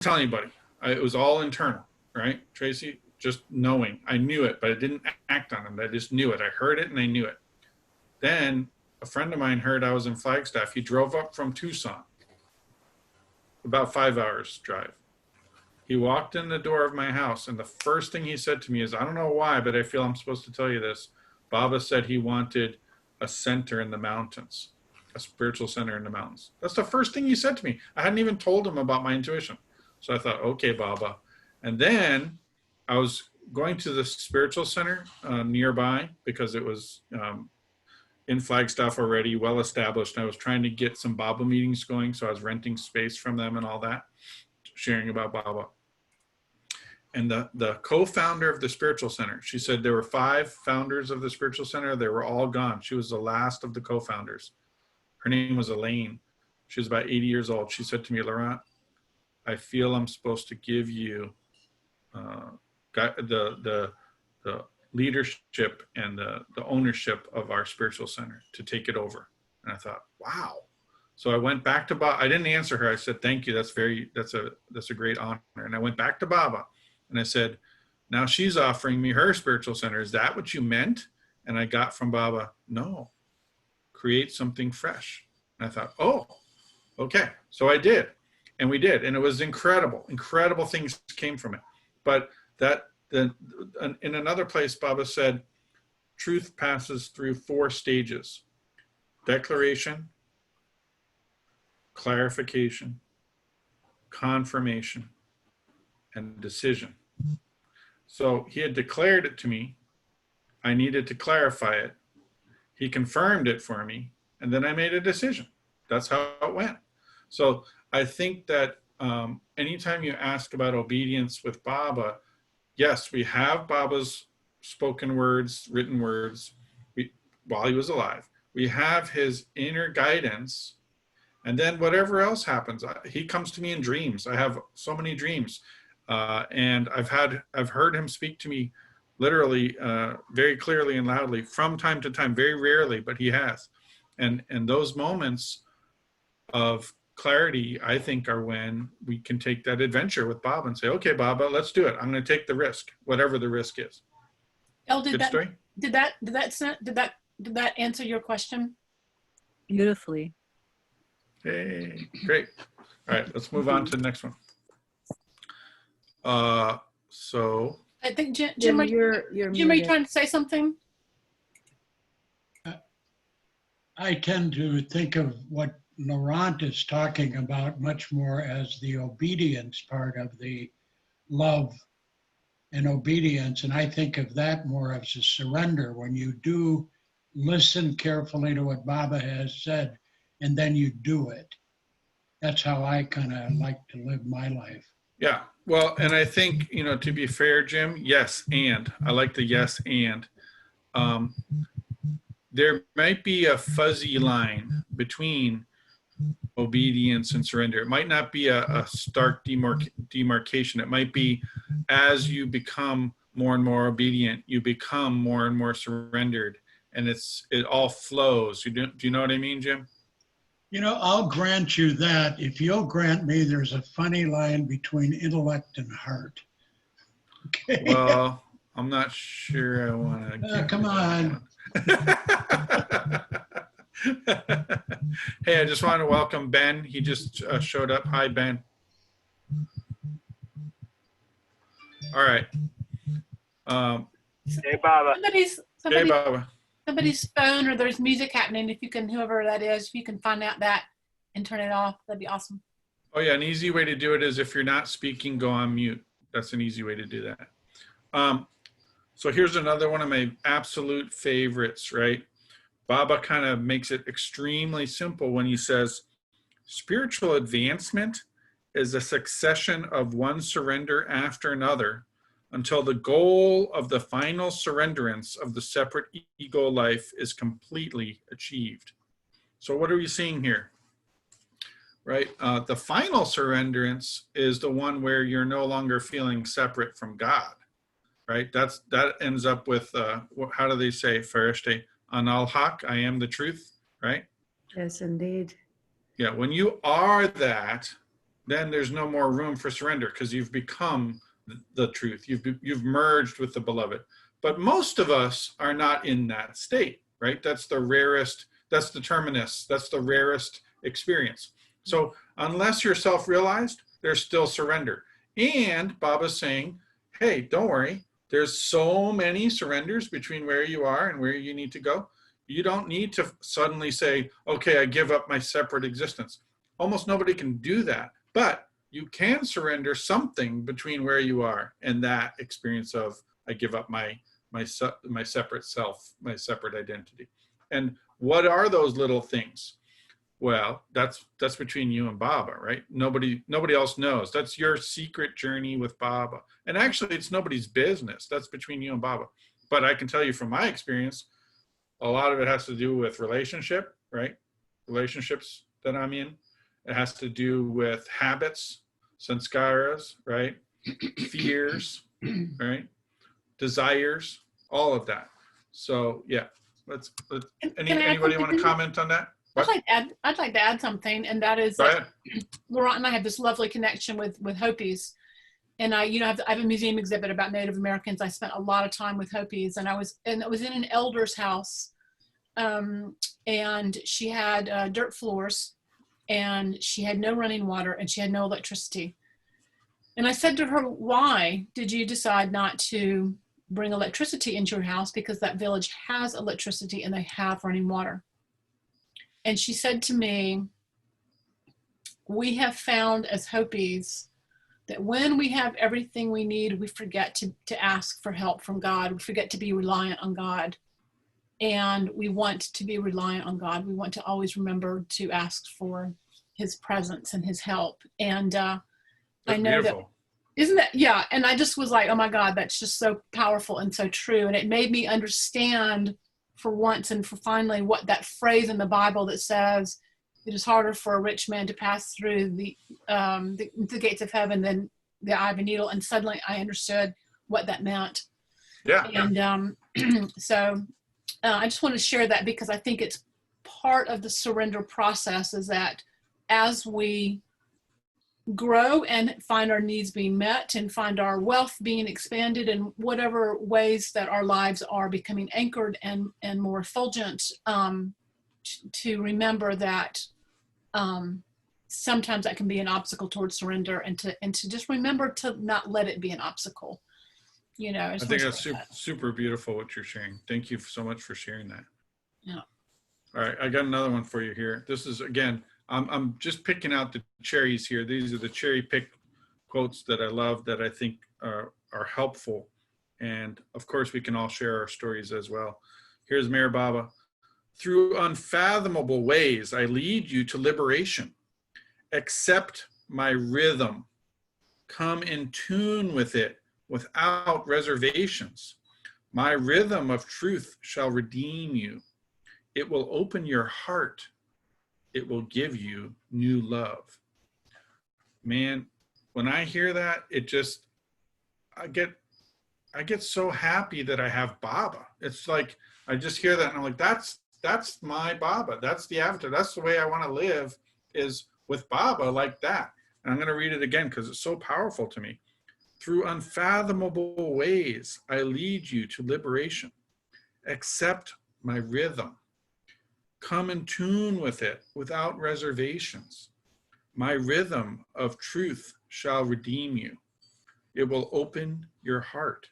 tell anybody. It was all internal, right, Tracy? Just knowing. I knew it, but I didn't act on it. I just knew it. I heard it and I knew it. Then a friend of mine heard I was in Flagstaff. He drove up from Tucson, about 5 hours drive. He walked in the door of my house, and the first thing he said to me is, I don't know why, but I feel I'm supposed to tell you this. Baba said he wanted a center in the mountains, a spiritual center in the mountains. That's the first thing he said to me. I hadn't even told him about my intuition. So I thought, okay, Baba. And then I was going to the spiritual center nearby because it was in Flagstaff already, well established. And I was trying to get some Baba meetings going. So I was renting space from them and all that, sharing about Baba. And the co-founder of the spiritual center, she said there were 5 founders of the spiritual center. They were all gone. She was the last of the co-founders. Her name was Elaine. She was about 80 years old. She said to me, Laurent, I feel I'm supposed to give you the leadership and the ownership of our spiritual center to take it over. And I thought, wow. So I went back to Baba. I didn't answer her. I said, thank you. That's a great honor. And I went back to Baba and I said, now she's offering me her spiritual center. Is that what you meant? And I got from Baba, no, create something fresh. And I thought, oh, okay. So I did. And we did. And it was incredible. Incredible things came from it. But in another place, Baba said, truth passes through 4 stages: declaration, clarification, confirmation, and decision. So he had declared it to me. I needed to clarify it. He confirmed it for me. And then I made a decision. That's how it went. So I think that anytime you ask about obedience with Baba, yes, we have Baba's spoken words, written words while he was alive. We have his inner guidance. And then whatever else happens, he comes to me in dreams. I have so many dreams. And I've heard him speak to me literally very clearly and loudly from time to time, very rarely, but he has. And those moments of clarity, I think, are when we can take that adventure with Baba and say, okay, Baba, let's do it. I'm going to take the risk, whatever the risk is. El, Good story? Did that answer your question? Beautifully. Hey, great. All right, let's move on to the next one. So I think Jim, you're are you trying to say something? I tend to think of what Laurent is talking about much more as the obedience part of the love and obedience. And I think of that more as a surrender, when you do listen carefully to what Baba has said and then you do it. That's how I kind of like to live my life. yeah, well, and I think, to be fair, Jim, yes, and I like the yes, and there might be a fuzzy line between obedience and surrender. It might not be a stark demarcation. It might be as you become more and more obedient, you become more and more surrendered, and it all flows. Do you know what I mean, Jim? I'll grant you that. If you'll grant me, there's a funny line between intellect and heart. Okay. Well, I'm not sure I want to. Come on. Hey, I just want to welcome Ben. He just showed up. Hi, Ben. All right. Hey, Baba. Hey, Baba. Somebody's phone, or there's music happening. If you can, whoever that is, if you can find out that and turn it off, that'd be awesome. Oh yeah, an easy way to do it is if you're not speaking, go on mute. That's an easy way to do that. So here's another one of my absolute favorites, right? Baba kind of makes it extremely simple when he says, spiritual advancement is a succession of one surrender after another until the goal of the final surrenderance of the separate ego life is completely achieved. So what are we seeing here? Right? The final surrenderance is the one where you're no longer feeling separate from God, right? That ends up with, how do they say, Farishte? Anal Haq, I am the truth, right? Yes, indeed. Yeah, when you are that, then there's no more room for surrender because you've become the truth. You've merged with the beloved. But most of us are not in that state, right? That's the rarest, that's the terminus, that's the rarest experience. So unless you're self-realized, there's still surrender. And Baba's saying, hey, don't worry. There's so many surrenders between where you are and where you need to go. You don't need to suddenly say, okay, I give up my separate existence. Almost nobody can do that. But you can surrender something between where you are and that experience of, I give up my separate self, my separate identity. And what are those little things? Well, that's between you and Baba, right? Nobody else knows. That's your secret journey with Baba. And actually, it's nobody's business. That's between you and Baba. But I can tell you from my experience, a lot of it has to do with relationship, right? Relationships that I'm in. It has to do with habits, sanskaras, right? Fears, right? Desires, all of that. So yeah, let's anybody want to comment on that? I'd like to add something, and that is that Laurent and I have this lovely connection with Hopis, and I have a museum exhibit about Native Americans. I spent a lot of time with Hopis, and I was in an elder's house, and she had dirt floors, and she had no running water, and she had no electricity. And I said to her, "Why did you decide not to bring electricity into your house? Because that village has electricity and they have running water." And she said to me, "We have found as Hopis that when we have everything we need, we forget to ask for help from God. We forget to be reliant on God. And we want to be reliant on God. We want to always remember to ask for his presence and his help." And I know beautiful. Isn't that, yeah. And I just was like, oh my God, that's just so powerful and so true. And it made me understand for once and for finally what that phrase in the Bible that says, it is harder for a rich man to pass through the gates of heaven than the eye of a needle. And suddenly I understood what that meant. Yeah. And so I just want to share that because I think it's part of the surrender process is that as we grow and find our needs being met and find our wealth being expanded in whatever ways that our lives are becoming anchored and more effulgent, to remember that sometimes that can be an obstacle towards surrender, and to just remember to not let it be an obstacle. I think that's super beautiful what you're sharing. Thank you so much for sharing that. Yeah. All right, I got another one for you here. This is, again, I'm just picking out the cherries here. These are the cherry pick quotes that I love that I think are helpful. And of course, we can all share our stories as well. Here's Meher Baba. Through unfathomable ways, I lead you to liberation. Accept my rhythm. Come in tune with it without reservations. My rhythm of truth shall redeem you. It will open your heart. It will give you new love. Man, when I hear that, I get so happy that I have Baba. It's like, I just hear that and I'm like, that's my Baba. That's the avatar. That's the way I want to live, is with Baba like that. And I'm going to read it again because it's so powerful to me. Through unfathomable ways, I lead you to liberation. Accept my rhythm. Come in tune with it without reservations. My rhythm of truth shall redeem you. It will open your heart.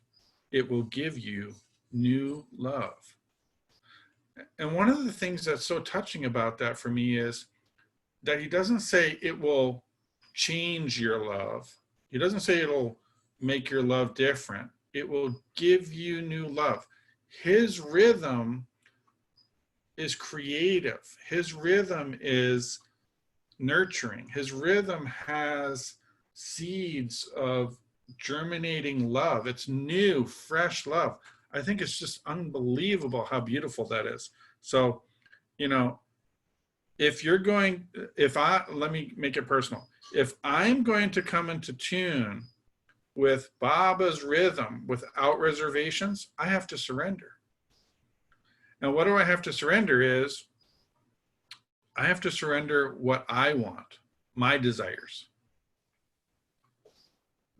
It will give you new love. And one of the things that's so touching about that for me is that he doesn't say it will change your love. He doesn't say it'll make your love different. It will give you new love. His rhythm is creative. His rhythm is nurturing. His rhythm has seeds of germinating love. It's new, fresh love. I think it's just unbelievable how beautiful that is. So, let me make it personal. If I'm going to come into tune with Baba's rhythm without reservations, I have to surrender. And what do I have to surrender is, I have to surrender what I want, my desires.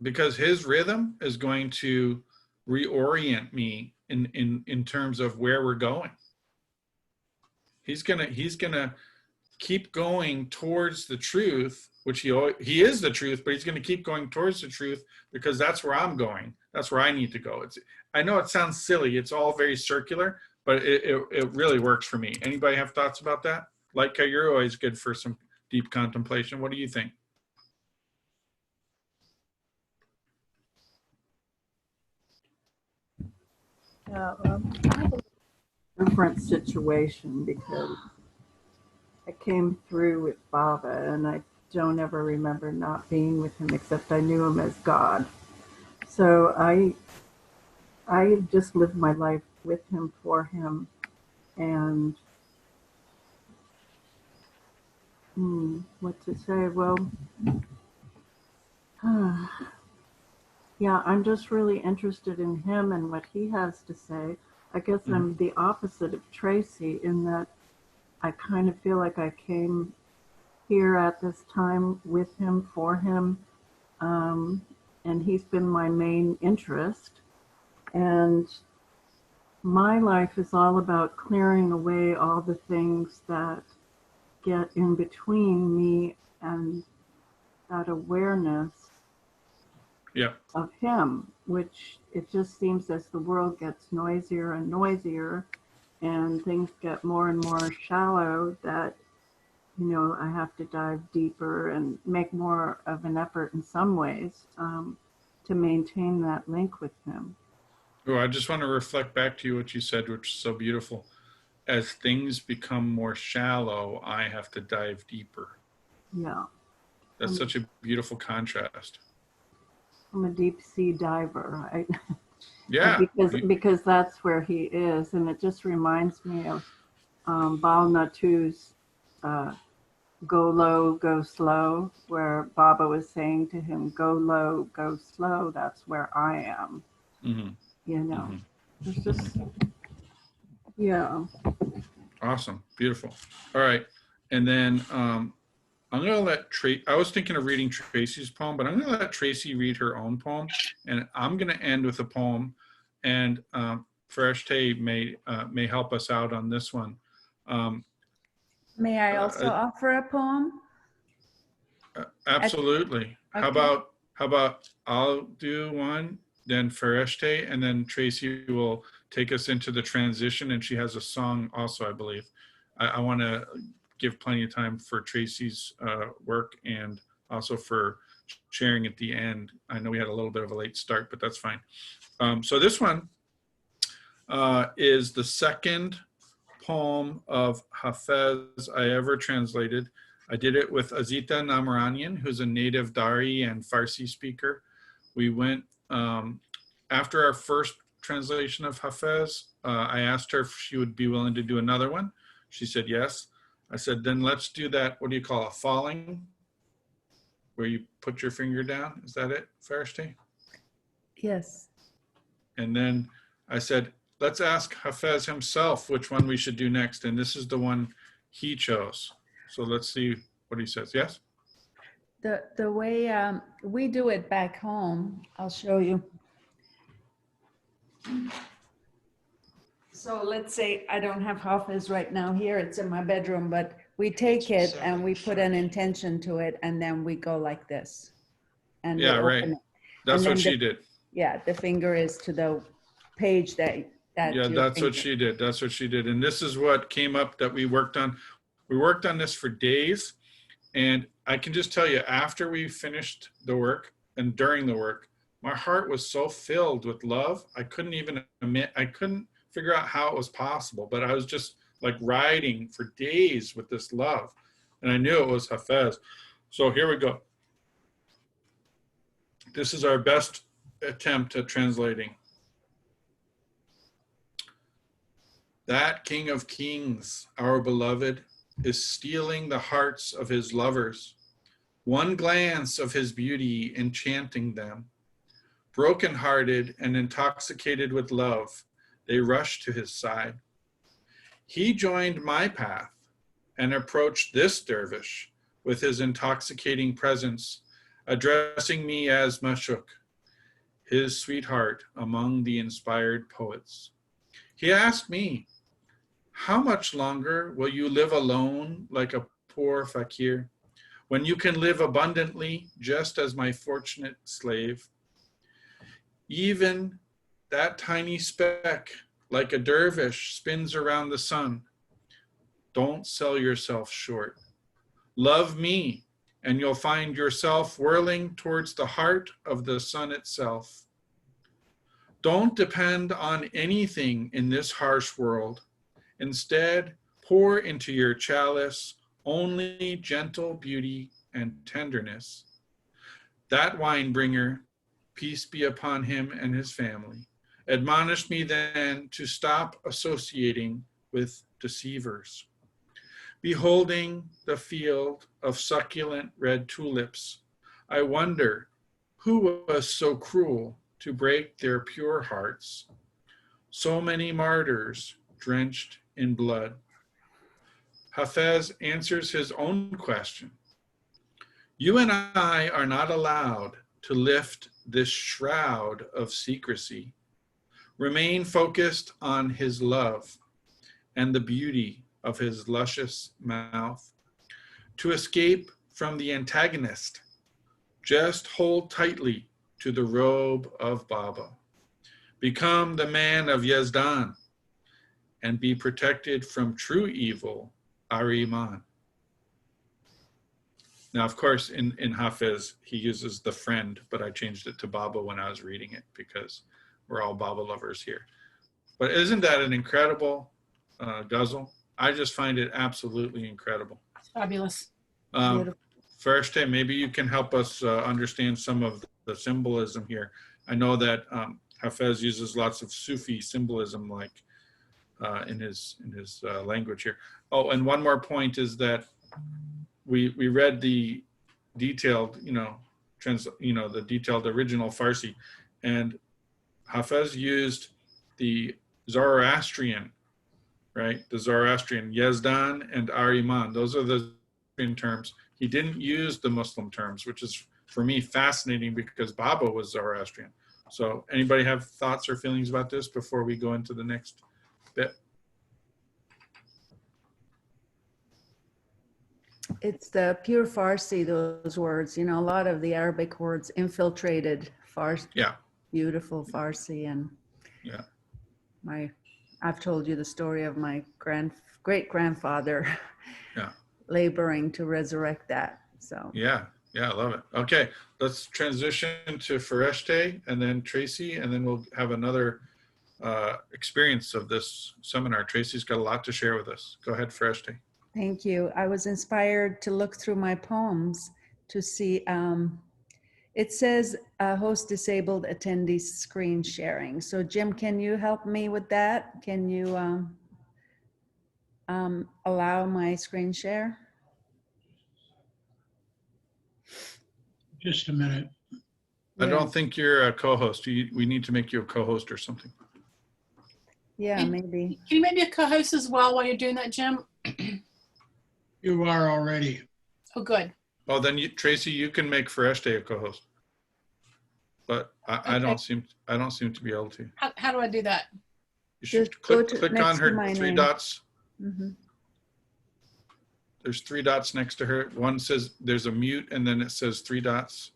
because his rhythm is going to reorient me in terms of where we're going. He's gonna keep going towards the truth, which he is the truth, but he's going to keep going towards the truth because that's where I'm going. That's where I need to go. I know it sounds silly. It's all very circular, but it really works for me. Anybody have thoughts about that? Like, you're always good for some deep contemplation. What do you think? I have a different situation because I came through with Baba and I don't ever remember not being with him except I knew him as God. So I just lived my life with him, for him, and what to say? Well, yeah, I'm just really interested in him and what he has to say. I guess I'm the opposite of Tracey in that I kind of feel like I came here at this time with him, for him, and he's been my main interest. And my life is all about clearing away all the things that get in between me and that awareness of him, which it just seems as the world gets noisier and noisier and things get more and more shallow that, you know, I have to dive deeper and make more of an effort in some ways to maintain that link with him. Oh, I just want to reflect back to you what you said, which is so beautiful. As things become more shallow, I have to dive deeper. Yeah. That's such a beautiful contrast. I'm a deep sea diver, right? Yeah. because that's where he is. And it just reminds me of Bal Natu's Go Low, Go Slow, where Baba was saying to him, go low, go slow, that's where I am. Mm-hmm. You know, it's just, yeah. Awesome. Beautiful. All right. And then I'm going to let Tracy, I was thinking of reading Tracy's poem, but I'm going to let Tracey read her own poem. And I'm going to end with a poem. And Fereshte may help us out on this one. May I also offer a poem? Absolutely. Okay. How about I'll do one, then Fereshte, and then Tracey will take us into the transition. And she has a song also, I believe. I want to give plenty of time for Tracey's work and also for sharing at the end. I know we had a little bit of a late start, but that's fine. So this one is the second poem of Hafez I ever translated. I did it with Azita Namaranian, who's a native Dari and Farsi speaker. We went, after our first translation of Hafez, I asked her if she would be willing to do another one. She said yes. I said, then let's do that, what do you call it, falling? Where you put your finger down, is that it, Fereshte? Yes. And then I said, let's ask Hafez himself which one we should do next. And this is the one he chose. So let's see what he says. Yes? The way we do it back home, I'll show you. So let's say I don't have Hafiz right now here, it's in my bedroom, but we take it and we put an intention to it and then we go like this. And yeah, right. That's what she did. Yeah, the finger is to the page that yeah, that's what she did. That's what she did. And this is what came up that we worked on. We worked on this for days. And I can just tell you, after we finished the work and during the work, my heart was so filled with love. I couldn't even admit, I couldn't figure out how it was possible, but I was just like riding for days with this love. And I knew it was Hafez. So here we go. This is our best attempt at translating. That King of Kings, our beloved, is stealing the hearts of his lovers. One glance of his beauty enchanting them. Broken-hearted and intoxicated with love, they rush to his side. He joined my path and approached this dervish with his intoxicating presence, addressing me as Mashuk, his sweetheart among the inspired poets. He asked me, how much longer will you live alone like a poor fakir, when you can live abundantly just as my fortunate slave? Even that tiny speck, like a dervish, spins around the sun. Don't sell yourself short. Love me, and you'll find yourself whirling towards the heart of the sun itself. Don't depend on anything in this harsh world. Instead, pour into your chalice only gentle beauty and tenderness. That wine bringer, peace be upon him and his family, admonished me then to stop associating with deceivers. Beholding the field of succulent red tulips, I wonder who was so cruel to break their pure hearts. So many martyrs drenched in blood. Hafez answers his own question. You and I are not allowed to lift this shroud of secrecy. Remain focused on his love and the beauty of his luscious mouth. To escape from the antagonist, just hold tightly to the robe of Baba. Become the man of Yazdan and be protected from true evil, Ariman. Now, of course, in Hafez, he uses the friend, but I changed it to Baba when I was reading it because we're all Baba lovers here. But isn't that an incredible ghazal? I just find it absolutely incredible. Fabulous. Farishte, maybe you can help us understand some of the symbolism here. I know that Hafez uses lots of Sufi symbolism, like in his language here. Oh, and one more point is that we read the detailed, the detailed original Farsi, and Hafez used the Zoroastrian, right? The Zoroastrian Yazdan and Ariman. Those are the terms. He didn't use the Muslim terms, which is for me fascinating because Baba was Zoroastrian. So anybody have thoughts or feelings about this before we go into the next bit? It's the pure Farsi, those words, a lot of the Arabic words infiltrated Farsi. Yeah. Beautiful Farsi. And yeah, I've told you the story of my great-grandfather yeah, laboring to resurrect that. So yeah, I love it. Okay, let's transition to Farishte and then Tracey, and then we'll have another experience of this seminar. Tracey's got a lot to share with us. Go ahead, Farishte. Thank you. I was inspired to look through my poems to see, it says host disabled attendees screen sharing. So Jim, can you help me with that? Can you allow my screen share? Just a minute. I don't think you're a co-host. We need to make you a co-host or something. Yeah, maybe. Can you make me a co-host as well while you're doing that, Jim? You are already. Oh, good. Oh, then Tracey, you can make Farishte a co-host. But I Okay. don't seem to be able to. How do I do that? You should Just go click next on to her my three name. dots. Mm-hmm. There's 3 dots next to her. One says there's a mute, and then it says 3 dots.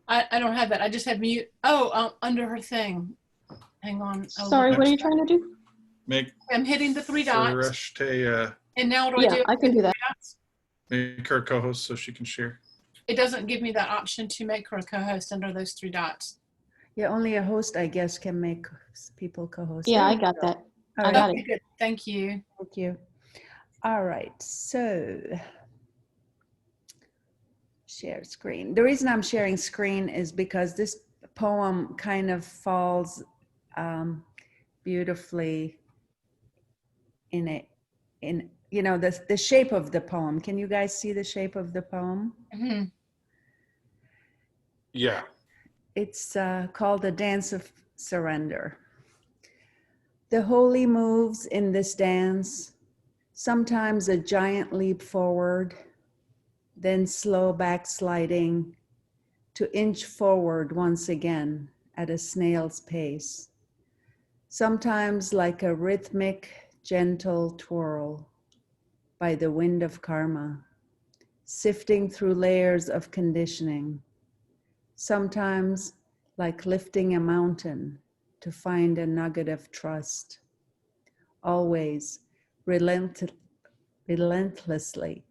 I don't have that. I just have mute. Oh, under her thing. Hang on. Oh, Sorry, look. what are you trying to do? Make I'm hitting the 3 dots. Farishte, And now what do I Yeah, do? I can do that. make her co-host so she can share. It doesn't give me that option to make her a co-host under those 3 dots. Yeah, only a host, I guess, can make people co-host. Yeah, There I we got go. that. All I got Okay, it. good. Thank you. Thank you. All right, so share screen. The reason I'm sharing screen is because this poem kind of falls beautifully in the shape of the poem. Can you guys see the shape of the poem? Mhm. Yeah. It's called The Dance of Surrender. The holy moves in this dance, sometimes a giant leap forward, then slow backsliding to inch forward once again at a snail's pace, sometimes like a rhythmic, gentle twirl by the wind of karma, sifting through layers of conditioning, sometimes like lifting a mountain to find a nugget of trust, always relentlessly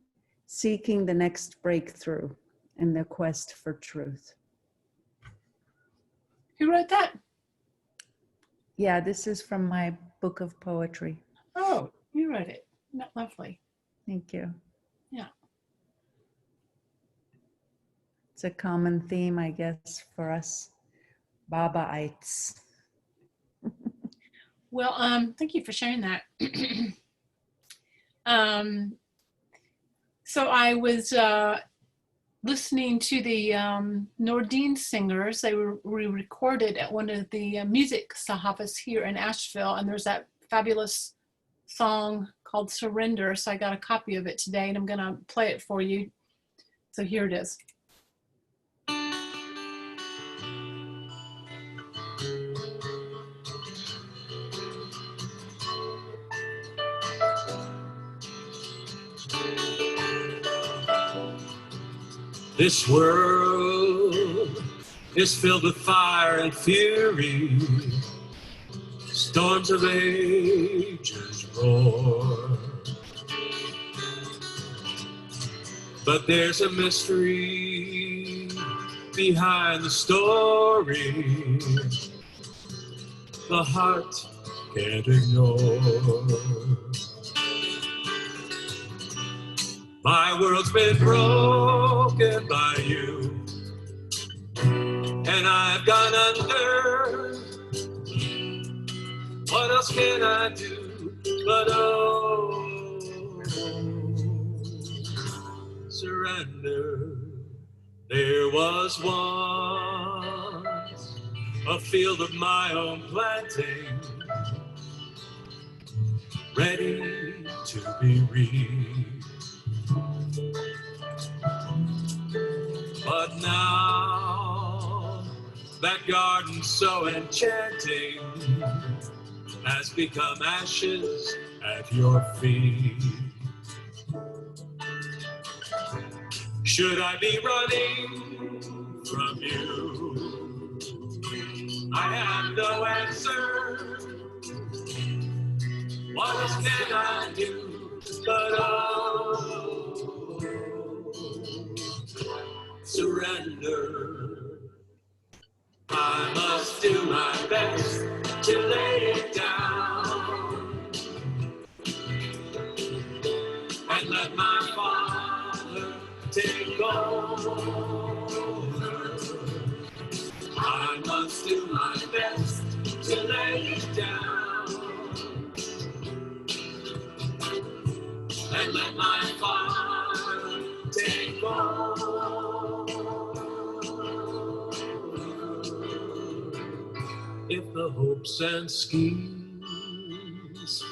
seeking the next breakthrough in the quest for truth. Who wrote that? Yeah, this is from my book of poetry. Oh, you wrote it. Lovely. Thank you. Yeah. It's a common theme, I guess, for us Babaites. Well, thank you for sharing that. So I was listening to the Nordine singers. They were re-recorded at one of the music sahavas here in Asheville, and there's that fabulous song called Surrender. So I got a copy of it today, and I'm going to play it for you. So here it is. This world is filled with fire and fury. Storms of ages roar. But there's a mystery behind the story the heart can't ignore. My world's been broken by you, and I've gone under. What else can I do but surrender? There was once a field of my own planting, ready to be reaped. But now that garden so enchanting has become ashes at your feet. Should I be running from you? I have no answer. What else can I do but surrender? I must do my best to lay it down and let my Father take over. I must do my best to lay it down and let my Father take over. If the hopes and schemes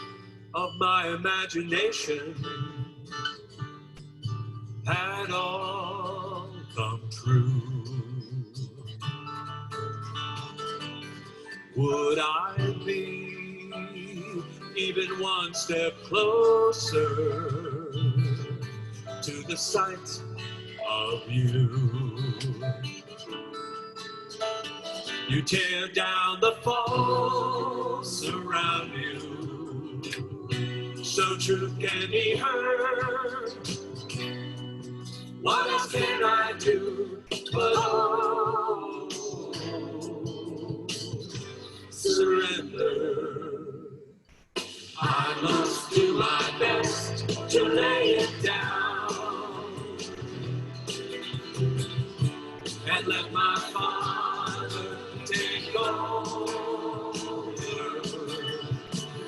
of my imagination had all come true, would I be even one step closer to the sight of you? You tear down the false around you, so truth can be heard. What else can I do but surrender? I must do my best to lay it down and let my Father take over.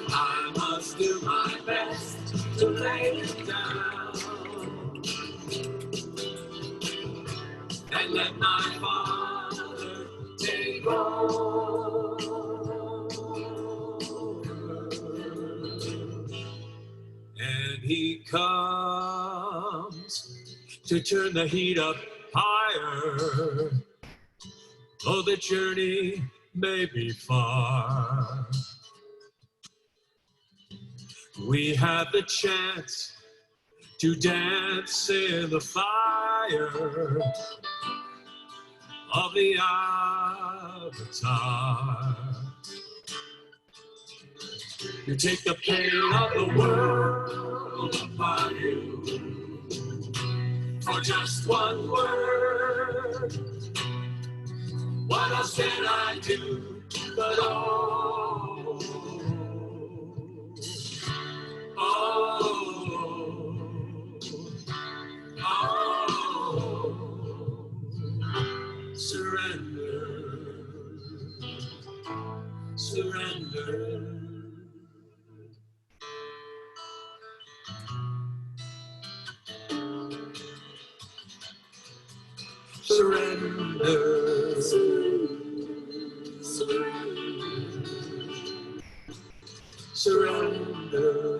I must do my best to lay it down and let my Father take over. And he comes to turn the heat up higher though the journey may be far. We have the chance to dance in the fire of the avatar. You take the pain of the world upon you for just one word. What else can I do but oh, surrender, surrender. Surrender, surrender,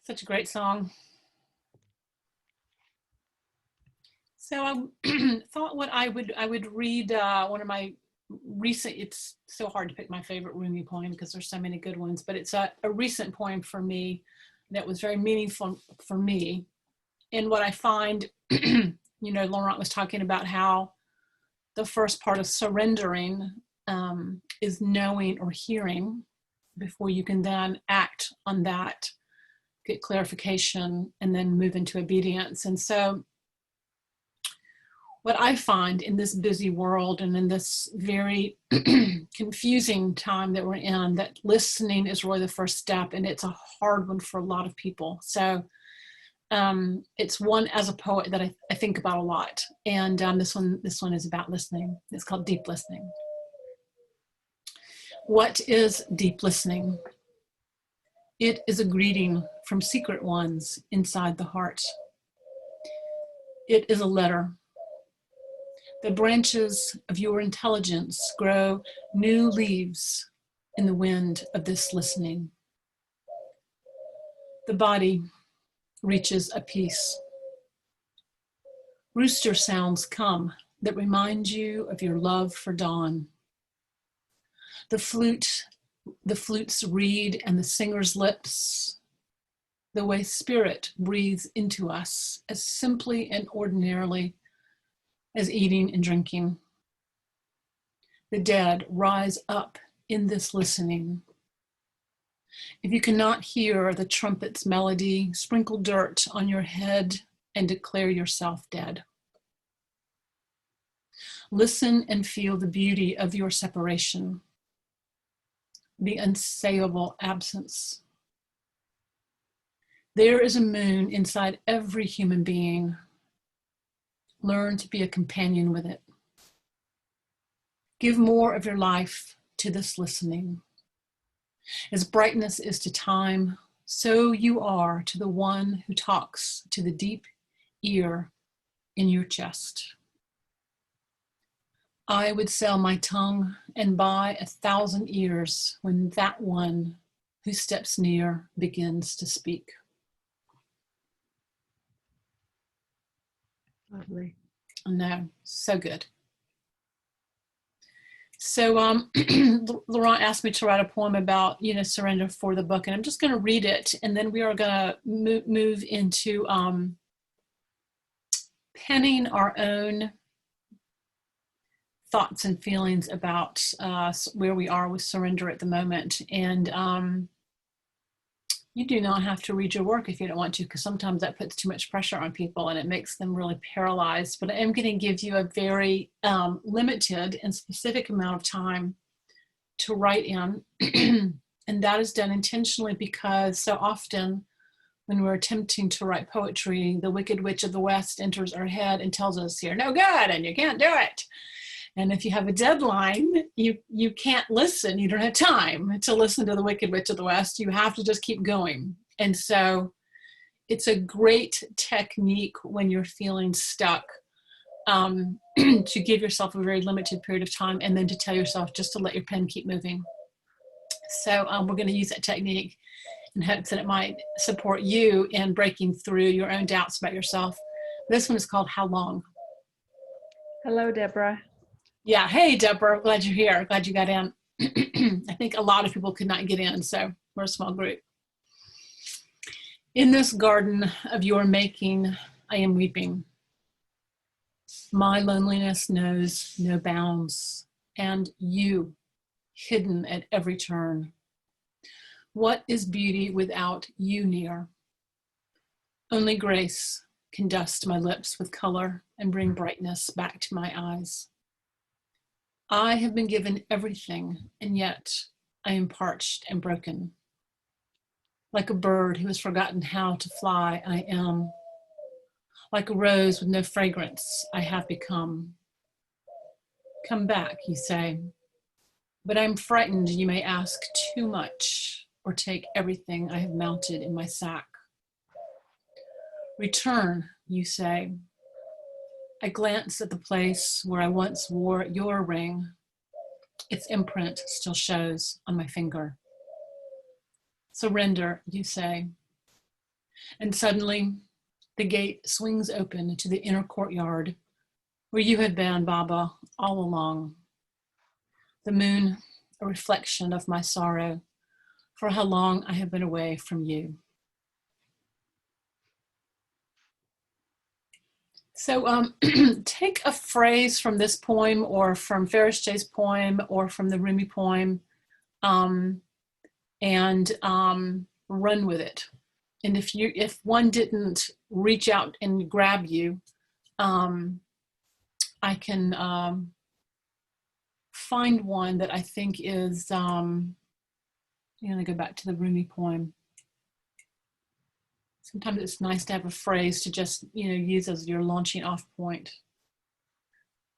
Such a great song. So I thought what I would read one of my recent, it's so hard to pick my favorite Rumi poem because there's so many good ones, but it's a recent poem for me that was very meaningful for me. And what I find, you know, Laurent was talking about how the first part of surrendering is knowing or hearing before you can then act on that, get clarification, and then move into obedience. And so what I find in this busy world and in this very confusing time that we're in, that listening is really the first step, and it's a hard one for a lot of people. So it's one, as a poet, that I think about a lot. And this one is about listening. It's called Deep Listening. What is deep listening? It is a greeting from secret ones inside the heart. It is a letter. The branches of your intelligence grow new leaves in the wind of this listening. The body reaches a peace. Rooster sounds come that remind you of your love for dawn. The flute's reed and the singer's lips, the way spirit breathes into us as simply and ordinarily as eating and drinking. The dead rise up in this listening. If you cannot hear the trumpet's melody, sprinkle dirt on your head and declare yourself dead. Listen and feel the beauty of your separation, the unsayable absence. There is a moon inside every human being. Learn to be a companion with it. Give more of your life to this listening. As brightness is to time, so you are to the one who talks to the deep ear in your chest. I would sell my tongue and buy 1,000 ears when that one who steps near begins to speak. Lovely. No, so good. So Laurent asked me to write a poem about, you know, surrender for the book, and I'm just going to read it, and then we are going to move into penning our own thoughts and feelings about where we are with surrender at the moment. And you do not have to read your work if you don't want to, because sometimes that puts too much pressure on people and it makes them really paralyzed. But I am going to give you a very limited and specific amount of time to write in. And that is done intentionally because so often when we're attempting to write poetry, the Wicked Witch of the West enters our head and tells us you're no good and you can't do it. And if you have a deadline, you can't listen. You don't have time to listen to the Wicked Witch of the West. You have to just keep going. And so it's a great technique when you're feeling stuck, to give yourself a very limited period of time and then to tell yourself just to let your pen keep moving. So we're going to use that technique in hopes that it might support you in breaking through your own doubts about yourself. This one is called How Long? Hello, Deborah. Yeah. Hey, Deborah. Glad you're here. Glad you got in. I think a lot of people could not get in, so we're a small group. In this garden of your making, I am weeping. My loneliness knows no bounds, and you, hidden at every turn. What is beauty without you near? Only grace can dust my lips with color and bring brightness back to my eyes. I have been given everything, and yet I am parched and broken. Like a bird who has forgotten how to fly, I am. Like a rose with no fragrance, I have become. Come back, you say. But I'm frightened you may ask too much or take everything I have mounted in my sack. Return, you say. I glance at the place where I once wore your ring. Its imprint still shows on my finger. Surrender, you say. And suddenly, the gate swings open to the inner courtyard where you had been, Baba, all along. The moon, a reflection of my sorrow for how long I have been away from you. So take a phrase from this poem or from Ferris J's poem or from the Rumi poem and run with it. And if one didn't reach out and grab you, I can find one that I think is, I'm gonna go back to the Rumi poem. Sometimes it's nice to have a phrase to just, use as your launching off point.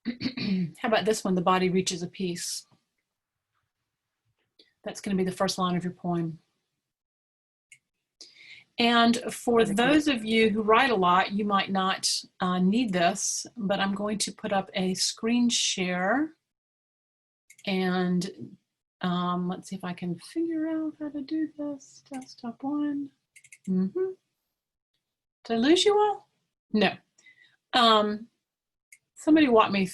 How about this one? The body reaches a peace. That's going to be the first line of your poem. And for those of you who write a lot, you might not need this, but I'm going to put up a screen share. And let's see if I can figure out how to do this. Desktop one. Did I lose you all? No. Somebody walk me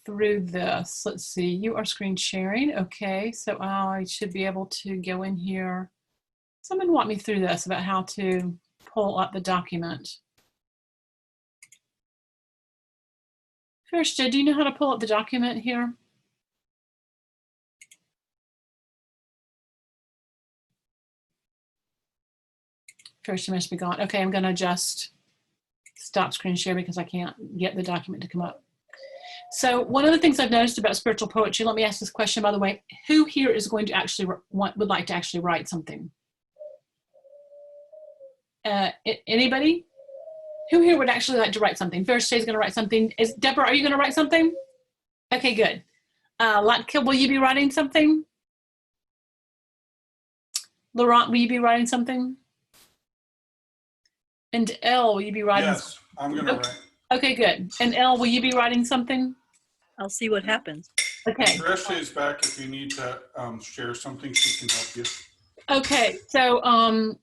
through this. Let's see. You are screen sharing. Okay. So I should be able to go in here. Someone walk me through this about how to pull up the document. First, do you know how to pull up the document here? First, you must be gone. Okay, I'm going to just stop screen share because I can't get the document to come up. So one of the things I've noticed about spiritual poetry, let me ask this question, by the way, who here is going to actually would like to actually write something? Anybody? Who here would actually like to write something? First, Jay's going to write something. Deborah, are you going to write something? Okay, good. Latka, will you be writing something? Laurent, will you be writing something? And Elle, will you be writing? Yes, I'm going to write. Okay, good. And Elle, will you be writing something? I'll see what happens. Okay. Tracey is back. If you need to share something, she can help you. Okay, so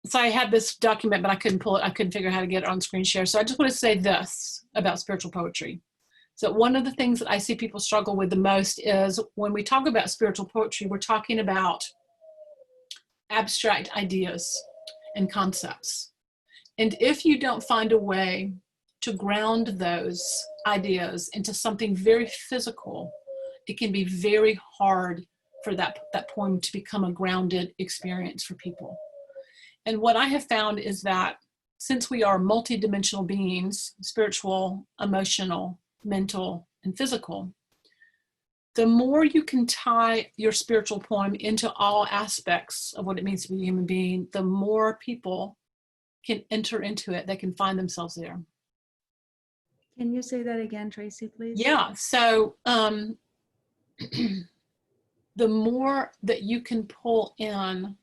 so I had this document, but I couldn't pull it. I couldn't figure out how to get it on screen share. So I just want to say this about spiritual poetry. So one of the things that I see people struggle with the most is when we talk about spiritual poetry, we're talking about abstract ideas and concepts. And if you don't find a way to ground those ideas into something very physical, it can be very hard for that poem to become a grounded experience for people. And what I have found is that since we are multidimensional beings, spiritual, emotional, mental, and physical, the more you can tie your spiritual poem into all aspects of what it means to be a human being, the more people can enter into it, they can find themselves there. Can you say that again, Tracey, please? Yeah, so the more that you can pull in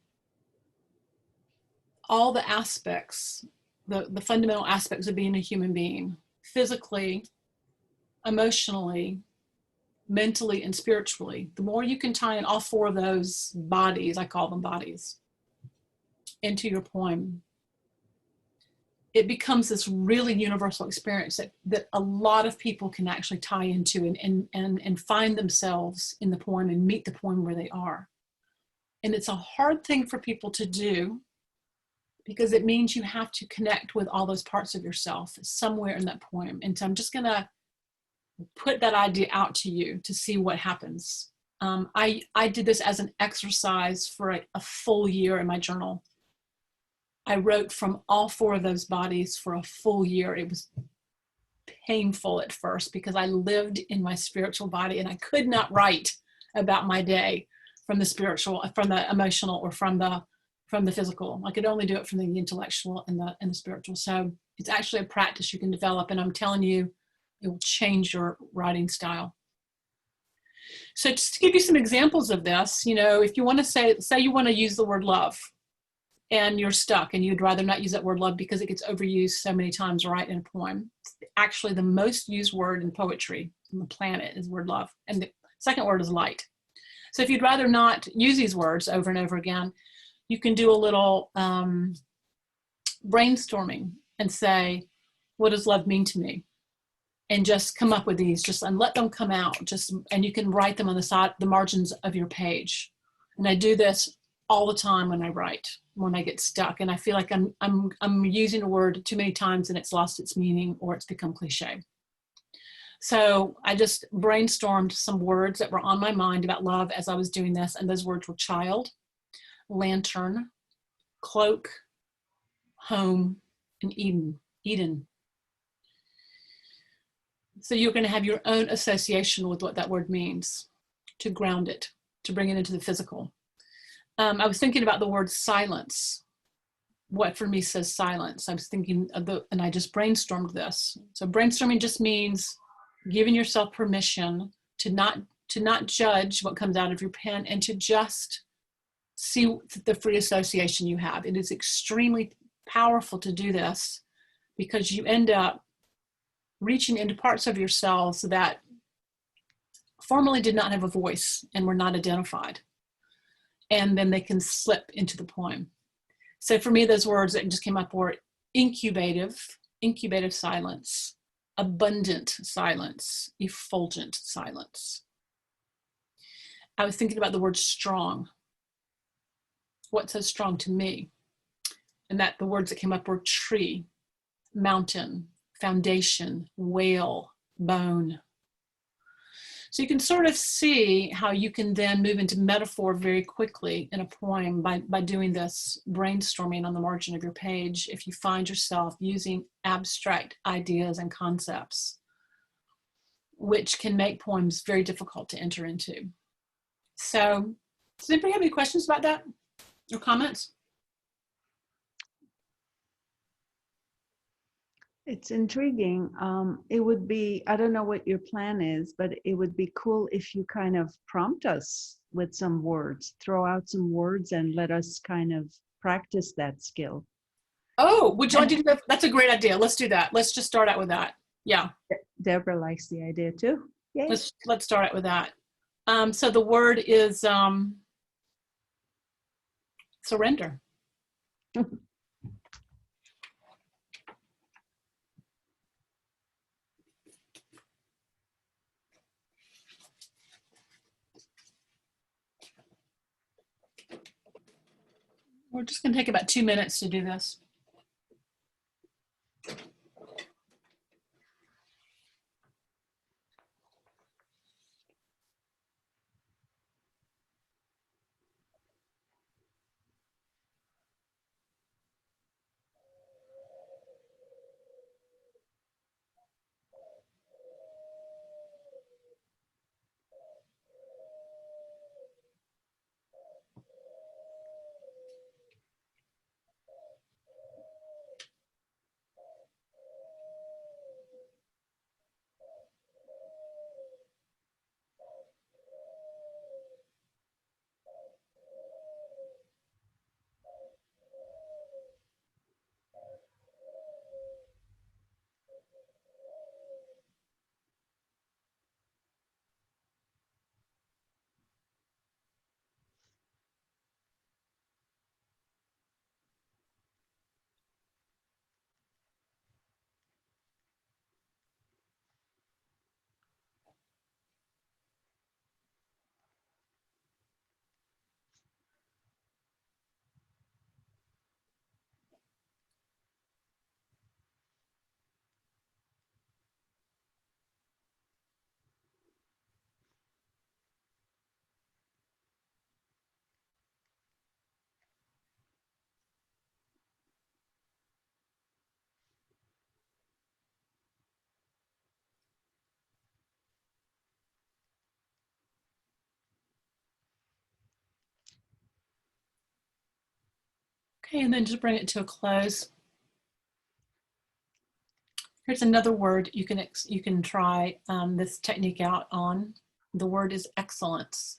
all the aspects, the fundamental aspects of being a human being, physically, emotionally, mentally, and spiritually, the more you can tie in all four of those bodies, I call them bodies, into your poem, it becomes this really universal experience that a lot of people can actually tie into and find themselves in the poem and meet the poem where they are. And it's a hard thing for people to do because it means you have to connect with all those parts of yourself somewhere in that poem. And so I'm just gonna put that idea out to you to see what happens. I did this as an exercise for a full year in my journal. I wrote from all four of those bodies for a full year. It was painful at first because I lived in my spiritual body and I could not write about my day from the spiritual, from the emotional, or from the physical. I could only do it from the intellectual and the spiritual. So it's actually a practice you can develop, and I'm telling you, it will change your writing style. So just to give you some examples of this, you know, if you want to say you want to use the word love and you're stuck and you'd rather not use that word love because it gets overused so many times, right, in a poem. It's actually the most used word in poetry on the planet is word love. And the second word is light. So if you'd rather not use these words over and over again, you can do a little brainstorming and say, what does love mean to me? And just come up with these, and let them come out. And you can write them on the side, the margins of your page. And I do this all the time when I write, when I get stuck, and I feel like I'm using a word too many times and it's lost its meaning or it's become cliche. So I just brainstormed some words that were on my mind about love as I was doing this, and those words were child, lantern, cloak, home, and Eden. So you're going to have your own association with what that word means, to ground it, to bring it into the physical. I was thinking about the word silence. What for me says silence? I was thinking of and I just brainstormed this. So brainstorming just means giving yourself permission to not judge what comes out of your pen and to just see the free association you have. It is extremely powerful to do this because you end up reaching into parts of yourselves that formerly did not have a voice and were not identified. And then they can slip into the poem. So for me, those words that just came up were incubative silence, abundant silence, effulgent silence. I was thinking about the word strong. What says strong to me? And that the words that came up were tree, mountain, foundation, whale, bone. So you can sort of see how you can then move into metaphor very quickly in a poem by doing this brainstorming on the margin of your page if you find yourself using abstract ideas and concepts, which can make poems very difficult to enter into. So does anybody have any questions about that or comments? It's intriguing. It would be, I don't know what your plan is, but it would be cool if you kind of prompt us with some words, throw out some words and let us kind of practice that skill. Oh, would you like to do that? That's a great idea. Let's do that. Let's just start out with that. Yeah. Deborah likes the idea too. Yay. Let's start out with that. So the word is surrender. We're just going to take about 2 minutes to do this. Okay, and then just bring it to a close. Here's another word you can try this technique out on. The word is excellence.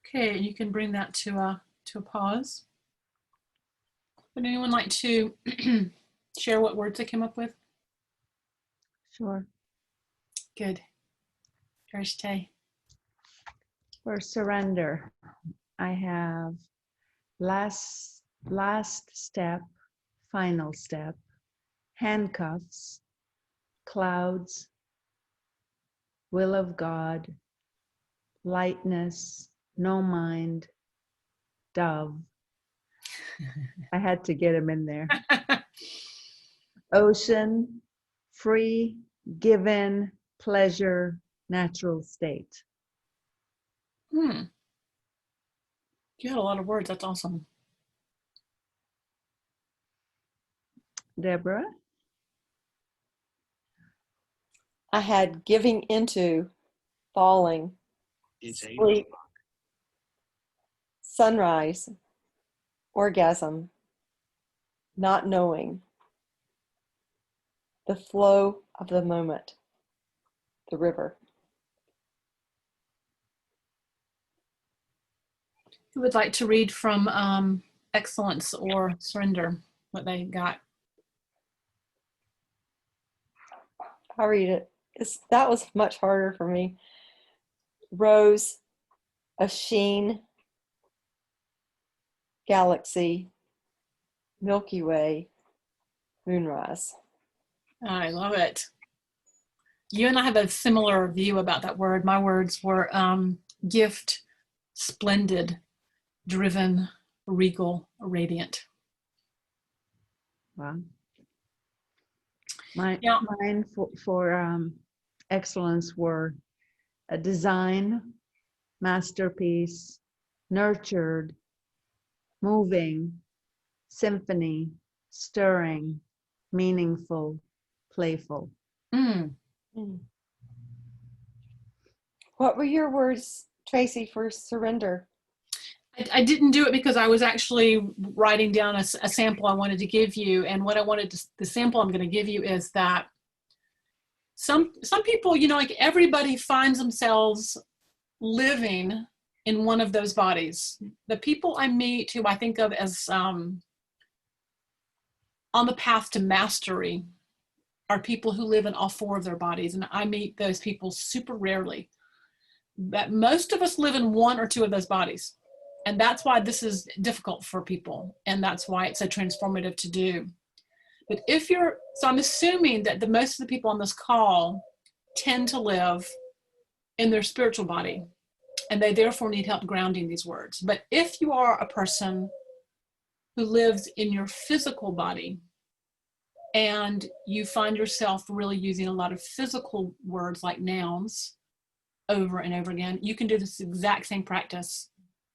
Okay, you can bring that to a pause. Would anyone like to share what words they came up with? Sure. Good. Tracey. For surrender, I have last step, final step, handcuffs, clouds, will of God, lightness, no mind, dove. I had to get him in there. Ocean, free, given, pleasure, natural state. You had a lot of words. That's awesome. Deborah? I had giving into, falling, sleep, sunrise, orgasm, not knowing, the flow of the moment, the river. Who would like to read from Excellence or Surrender, what they got? I'll read it. That was much harder for me. Rose, a sheen, galaxy, Milky Way, moonrise. I love it. You and I have a similar view about that word. My words were gift, splendid, driven, regal, radiant. Wow. Yeah. Mine for excellence were a design, masterpiece, nurtured, moving, symphony, stirring, meaningful, playful. What were your words, Tracey, for surrender? I didn't do it because I was actually writing down a sample I wanted to give you. And what I wanted to, the sample I'm going to give you is that some people, you know, like everybody finds themselves living in one of those bodies. The people I meet who I think of as on the path to mastery are people who live in all four of their bodies. And I meet those people super rarely. But most of us live in one or two of those bodies. And that's why this is difficult for people. And that's why it's so transformative to do. But if you're, so I'm assuming that the most of the people on this call tend to live in their spiritual body, and they therefore need help grounding these words. But if you are a person who lives in your physical body, and you find yourself really using a lot of physical words like nouns over and over again, you can do this exact same practice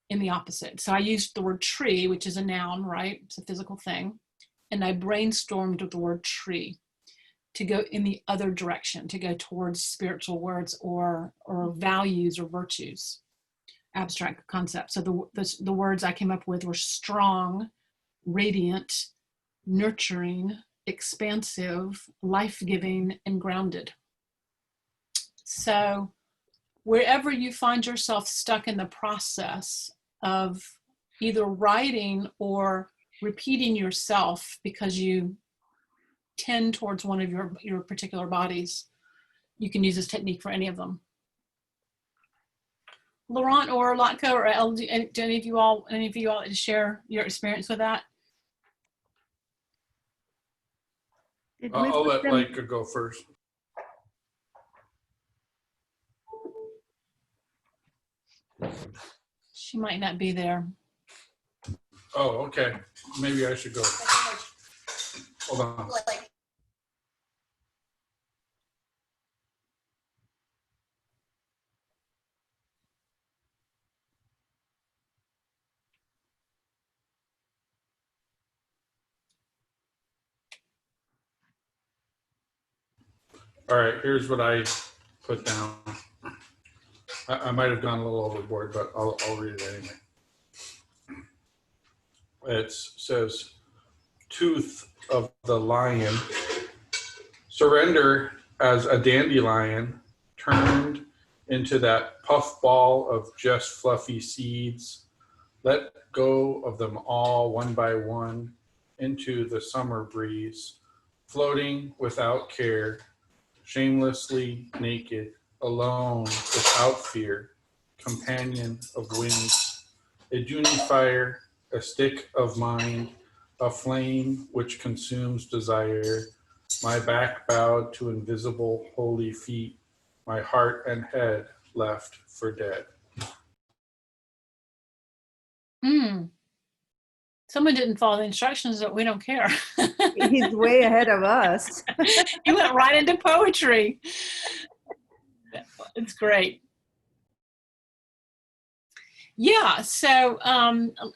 in the opposite. So I used the word tree, which is a noun, right? It's a physical thing. And I brainstormed with the word tree to go in the other direction, to go towards spiritual words or values or virtues, abstract concepts. So the words I came up with were strong, radiant, nurturing, expansive, life-giving, and grounded. So wherever you find yourself stuck in the process of either writing or repeating yourself because you tend towards one of your particular bodies, you can use this technique for any of them. Laurent or Latko or El, do any of you all share your experience with that? I'll let Laika go first. She might not be there. Oh, okay. Maybe I should go. Hold on. All right, here's what I put down. I might have gone a little overboard, but I'll read it anyway. It says, tooth of the lion, surrender as a dandelion turned into that puffball of just fluffy seeds. Let go of them all one by one into the summer breeze, floating without care, shamelessly naked, alone without fear, companion of winds, a Junie fire, a stick of mind, a flame which consumes desire, my back bowed to invisible holy feet, my heart and head left for dead. Someone didn't follow the instructions, but we don't care. He's way ahead of us. You went right into poetry. It's great. Yeah, so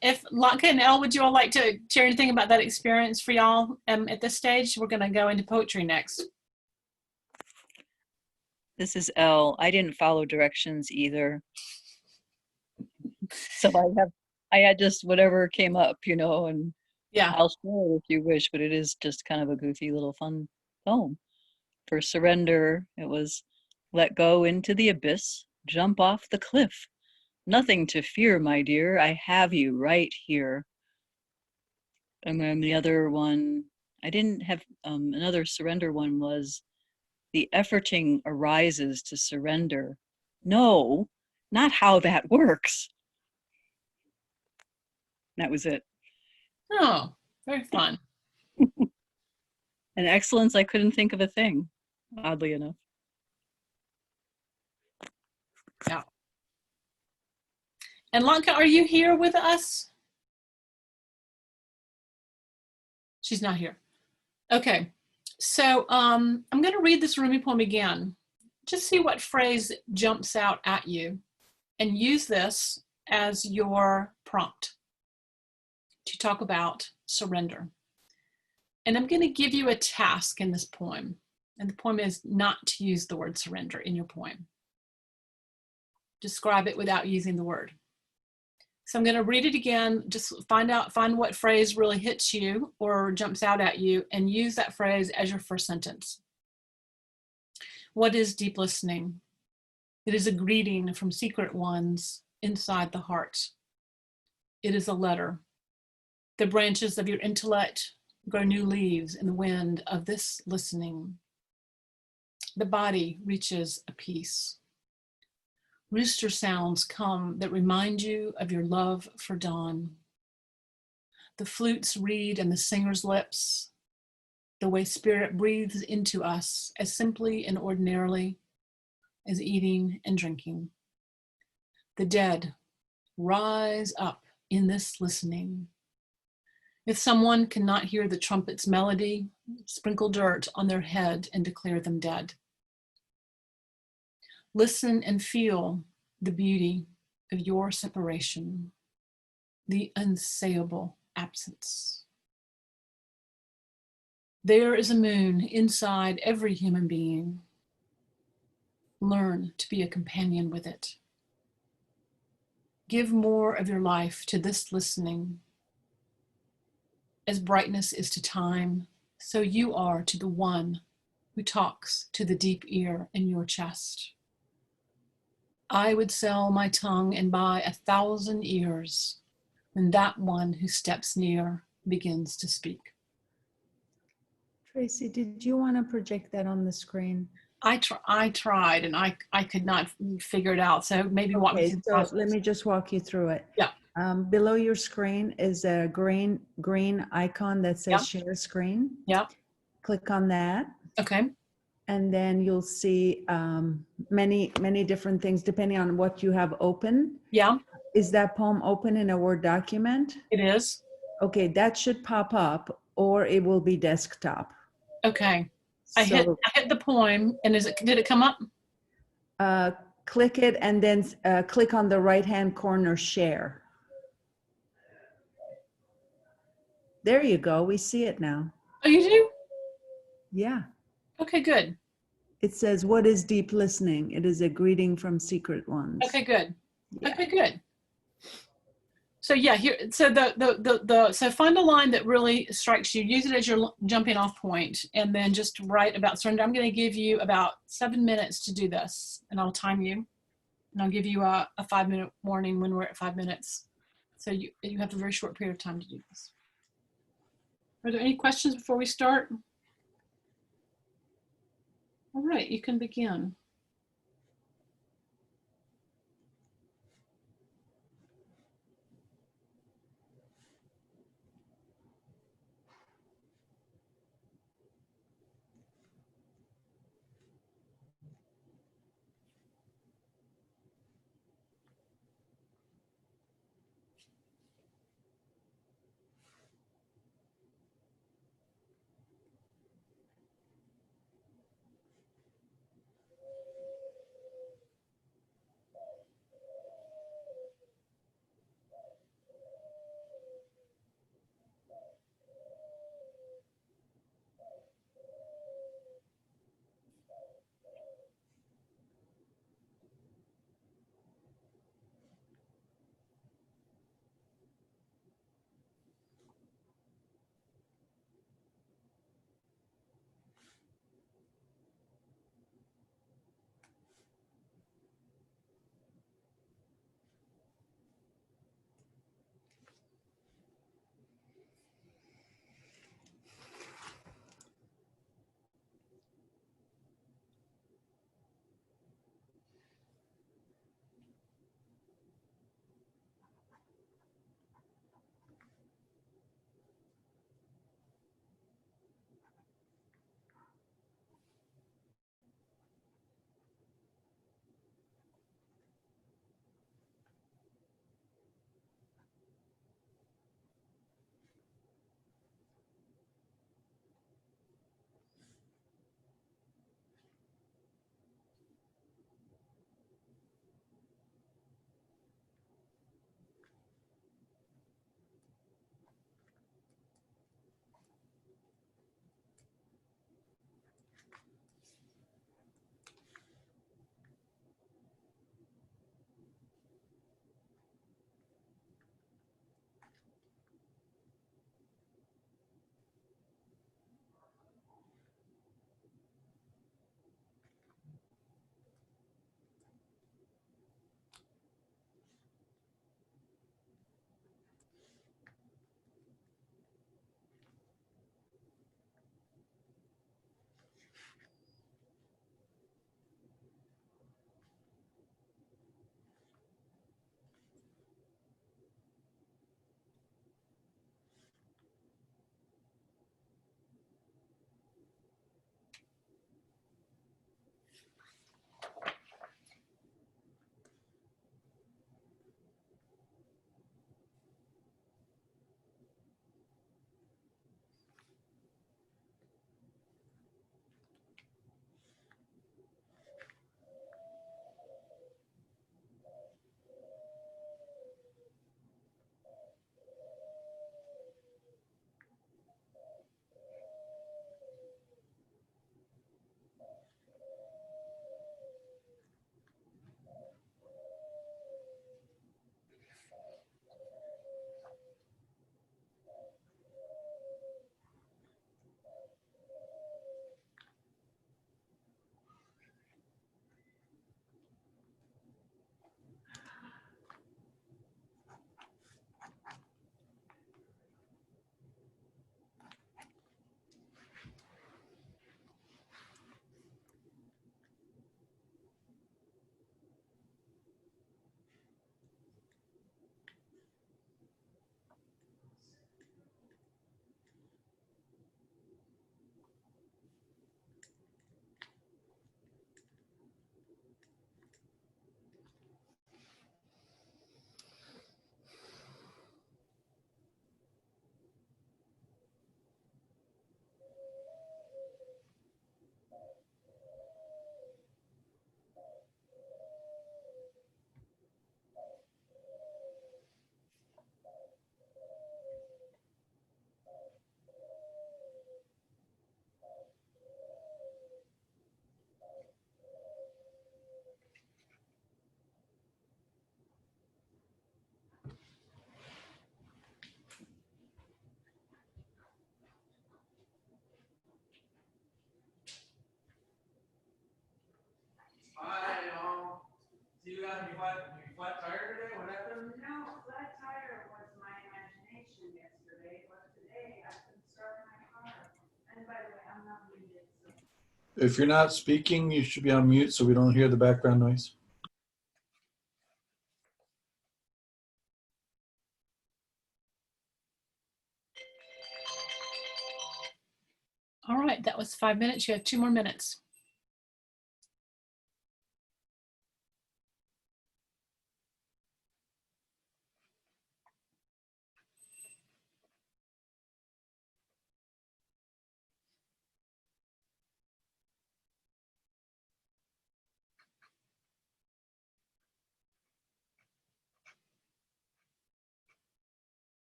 if Latka and Elle, would you all like to share anything about that experience for y'all at this stage? We're going to go into poetry next. This is Elle. I didn't follow directions either. So I had just whatever came up, and yeah, I'll share it if you wish, but it is just kind of a goofy little fun poem. For surrender, it was let go into the abyss, jump off the cliff. Nothing to fear, my dear, I have you right here. And then the other one, I didn't have, another surrender one was the efforting arises to surrender. No, not how that works. That was it. Oh, very fun. And excellence, I couldn't think of a thing, oddly enough. Yeah. And Latka, are you here with us? She's not here. Okay. So I'm going to read this Rumi poem again. Just see what phrase jumps out at you and use this as your prompt to talk about surrender. And I'm going to give you a task in this poem. And the poem is not to use the word surrender in your poem. Describe it without using the word. So I'm going to read it again. Just find what phrase really hits you or jumps out at you and use that phrase as your first sentence. What is deep listening? It is a greeting from secret ones inside the heart. It is a letter. The branches of your intellect grow new leaves in the wind of this listening. The body reaches a peace. Rooster sounds come that remind you of your love for dawn. The flutes reed and the singer's lips, the way spirit breathes into us as simply and ordinarily as eating and drinking. The dead rise up in this listening. If someone cannot hear the trumpet's melody, sprinkle dirt on their head and declare them dead. Listen and feel the beauty of your separation, the unsayable absence. There is a moon inside every human being. Learn to be a companion with it. Give more of your life to this listening. As brightness is to time, so you are to the one who talks to the deep ear in your chest. I would sell my tongue and buy 1,000 ears when that one who steps near begins to speak. Tracy, did you want to project that on the screen? I tried and I could not figure it out. So maybe walk me Okay, through the so process. let me just walk you through it. Yeah. Below your screen is a green icon that says share screen. Yeah. Click on that. Okay. And then you'll see many different things depending on what you have open. Yeah. Is that poem open in a Word document? It is. Okay, that should pop up, or it will be desktop. Okay. I So hit the poem, and did it come up? click it and then click on the right-hand corner, share. There you go. We see it now. Oh, you do? Yeah. Okay, good. It says, "What is deep listening? It is a greeting from secret ones." Okay, good. Yeah. Okay, good. So yeah, here. So so find a line that really strikes you. Use it as your jumping off point, and then just write about surrender. I'm going to give you about 7 minutes to do this, and I'll time you, and I'll give you a 5-minute warning when we're at 5 minutes. So you have a very short period of time to do this. Are there any questions before we start? All right, you can begin. flat tire today? What happened? No, flat tire was my imagination yesterday, but today I couldn't start my car. And by the way, I'm not muted, so. If you're not speaking, you should be on mute so we don't hear the background noise. All right, that was 5 minutes. You have 2 more minutes.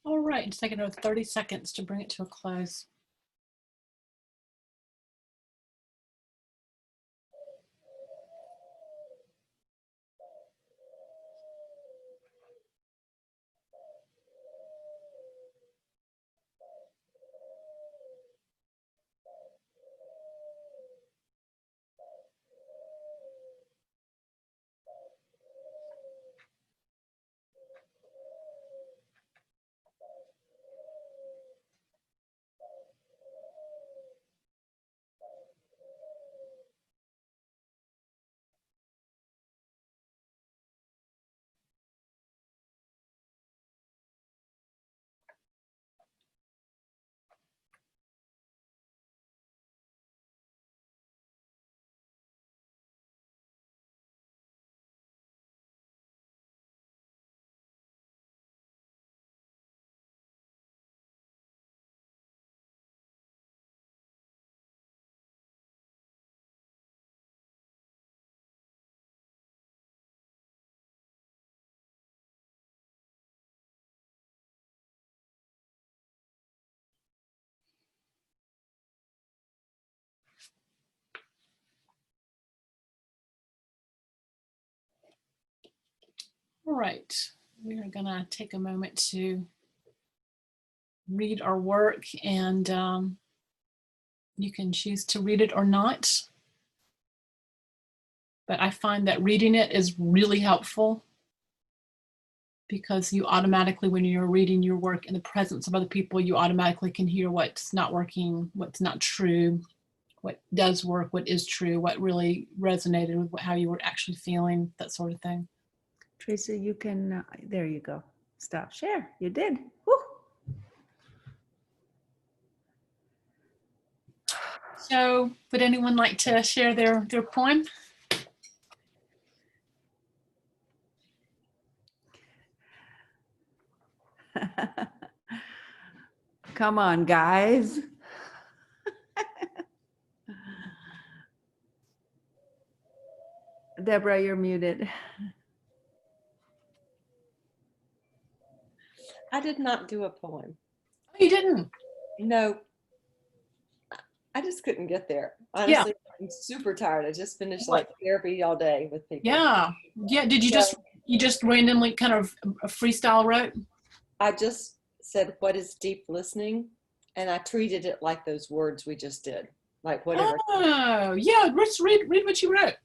All right, just take another 30 seconds to bring it to a close. All right, we are gonna take a moment to read our work, and you can choose to read it or not. But I find that reading it is really helpful because you automatically, when you're reading your work in the presence of other people, you automatically can hear what's not working, what's not true, what does work, what is true, what really resonated with how you were actually feeling, that sort of thing. Tracey, you can, there you go. Stop share. You did. Woo. So would anyone like to share their poem? Come on, guys. Deborah, you're muted. I did not do a poem. Oh, you didn't? No, I just couldn't get there. Honestly, I'm super tired. I just finished like therapy all day with people. Yeah. Did you just randomly kind of freestyle wrote? I just said, what is deep listening? And I treated it like those words we just did, like whatever. Oh, yeah. Let's read what you wrote.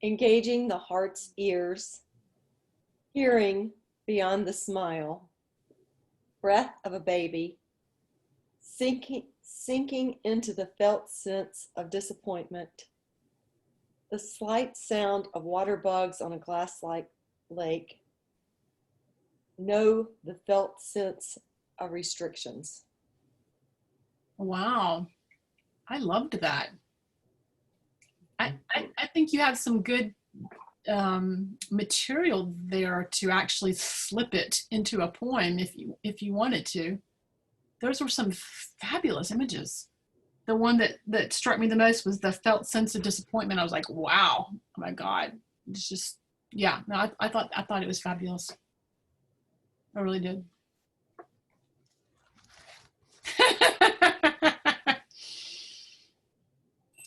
Engaging the heart's ears, hearing beyond the smile, breath of a baby, sinking into the felt sense of disappointment, the slight sound of water bugs on a glass-like lake, know the felt sense of restrictions. Wow. I loved that. I think you have some good material there to actually slip it into a poem if you wanted to. Those were some fabulous images. The one that struck me the most was the felt sense of disappointment. I was like, wow, oh my God. It's just, yeah, no, I thought it was fabulous. I really did.